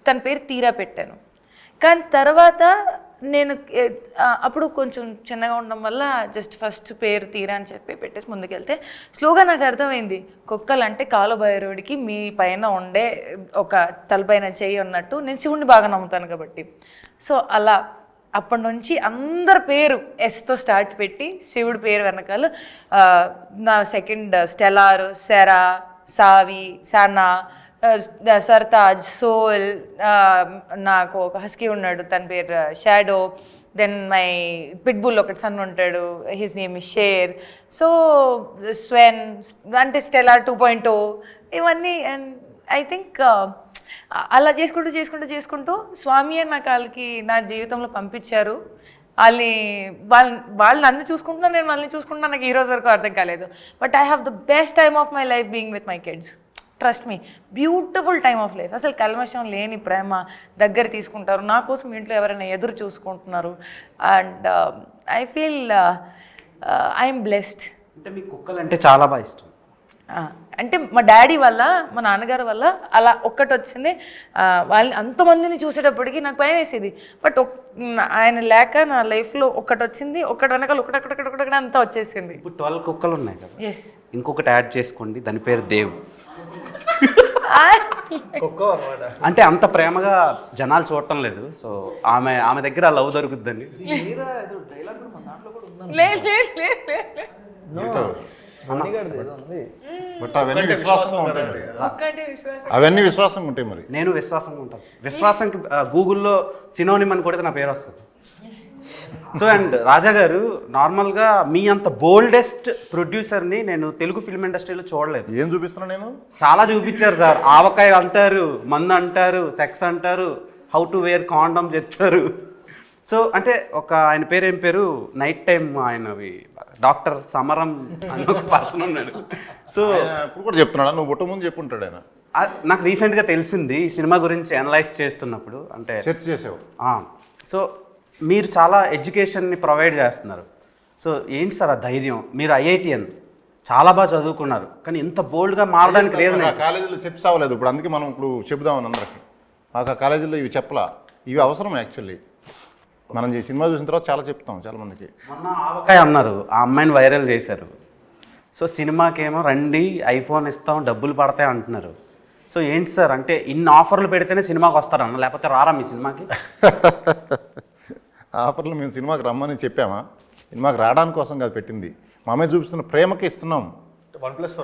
తన పేరు తీరా పెట్టాను. కానీ తర్వాత నేను అప్పుడు కొంచెం చిన్నగా ఉండడం వల్ల జస్ట్ ఫస్ట్ పేరు తీరా అని చెప్పి పెట్టేసి ముందుకెళ్తే స్లోగా నాకు అర్థమైంది, కుక్కలు అంటే కాలభైరవుడికి మీ పైన ఉండే ఒక తలపైన చెయ్యి ఉన్నట్టు. నేను శివుడిని బాగా నమ్ముతాను కాబట్టి. సో అలా అప్పటి నుంచి అందరి పేరు ఎస్తో స్టార్ట్ పెట్టి శివుడి పేరు వెనకాల నా సెకండ్ స్టెలార్, సెరా, సావి, సనా, సర్తాజ్, సోల్, నాకు ఒక హస్కీ ఉన్నాడు తన పేరు షాడో, దెన్ మై పిట్బుల్ ఒకటి సన్ ఉంటాడు, his name is Sher. So Sven అంటే స్టెలార్ 2.0 ఇవన్నీ. అండ్ ఐ థింక్ అలా చేసుకుంటూ స్వామి అని నా కాళ్ళకి నా జీవితంలో పంపించారు. వాళ్ళు నన్ను చూసుకుంటున్నా, నేను వాళ్ళని చూసుకుంటున్నా. నాకు ఈ రోజు వరకు అర్థం కాలేదు. But I have the best time of my life being with my kids. Trust me, beautiful time of life. అసలు కల్మషం లేని ప్రేమ, దగ్గర తీసుకుంటారు. నా కోసం ఇంట్లో ఎవరైనా ఎదురు చూసుకుంటున్నారు. And I feel I'm blessed. అంటే మీకు కుక్కలు అంటే చాలా బాగా ఇష్టం. అంటే మా డాడీ వల్ల, మా నాన్నగారి వల్ల అలా ఒక్కటి వచ్చింది. వాళ్ళని అంతమందిని చూసేటప్పటికి నాకు భయం వేసేది. బట్ ఆయన లేక నా లైఫ్లో ఒక్కటి వచ్చింది. ఒక్కటి వెనకాల ఒకటొక్కటి అంతా వచ్చేసింది. ఇప్పుడు 12 కుక్కలు ఉన్నాయి కదా. ఎస్. ఇంకొకటి యాడ్ చేసుకోండి, దాని పేరు దేవ్. అంటే అంత ప్రేమగా జనాలు చూడటం లేదు. సో ఆమె దగ్గర లవ్ దొరుకుద్దని. బట్ అవన్నీ విశ్వాసంగా ఉంటాయి. అవన్నీ విశ్వాసంగా ఉంటాయి. మరి నేను విశ్వాసంగా ఉంటాను. విశ్వాసంకి గూగుల్లో సినోనిమ్ అని కొడితే నా పేరు వస్తుంది. సో అండ్ రాజా గారు, నార్మల్గా మీ అంత బోల్డెస్ట్ ప్రొడ్యూసర్ని నేను తెలుగు ఫిల్మ్ ఇండస్ట్రీలో చూడలేదు. ఏం చూపిస్తున్నా నేను? చాలా చూపించారు సార్. ఆవకాయ అంటారు, మందు అంటారు, సెక్స్ అంటారు, హౌ టు వేర్ కాండమ్ చెప్తారు. సో అంటే ఆయన పేరు ఏం పేరు, నైట్ టైం ఆయనవి డాక్టర్ సమరం అని ఒక పర్సన్ ఉన్నాడు. సో ఇప్పుడు కూడా చెప్తున్నాడా? నువ్వు పుట్ట ముందు చెప్పుంటాడు ఆయన. నాకు రీసెంట్గా తెలిసింది ఈ సినిమా గురించి అనలైజ్ చేస్తున్నప్పుడు. అంటే చర్చ చేసావు. సో మీరు చాలా ఎడ్యుకేషన్ని ప్రొవైడ్ చేస్తున్నారు. సో ఏంటి సార్ ఆ ధైర్యం? మీరు ఐఐటిఎన్ చాలా బాగా చదువుకున్నారు, కానీ ఇంత బోల్డ్గా మారడానికి రీజన్? కాలేజీలో చెప్పి అవ్వలేదు. ఇప్పుడు అందుకే మనం ఇప్పుడు చెబుదామని అందరికి. మాకు ఆ కాలేజీలో ఇవి చెప్పలా. ఇవి అవసరం యాక్చువల్లీ. మనం ఈ సినిమా చూసిన తర్వాత చాలా చెప్తాం చాలా మందికి. మొన్న ఆవకాయ అన్నారు, ఆ అమ్మాయిని వైరల్ చేశారు. సో సినిమాకేమో రండి ఐఫోన్ ఇస్తాం డబ్బులు పడతాయి అంటున్నారు. సో ఏంటి సార్, అంటే ఇన్ని ఆఫర్లు పెడితేనే సినిమాకి వస్తారన్న, లేకపోతే రారా మీ సినిమాకి? ఆఫర్లు మేము సినిమాకి రమ్మని చెప్పామా? సినిమాకి రావడానికి కోసం కాదు పెట్టింది. మా మీద చూపిస్తున్న ప్రేమకి ఇస్తున్నాం. 1+1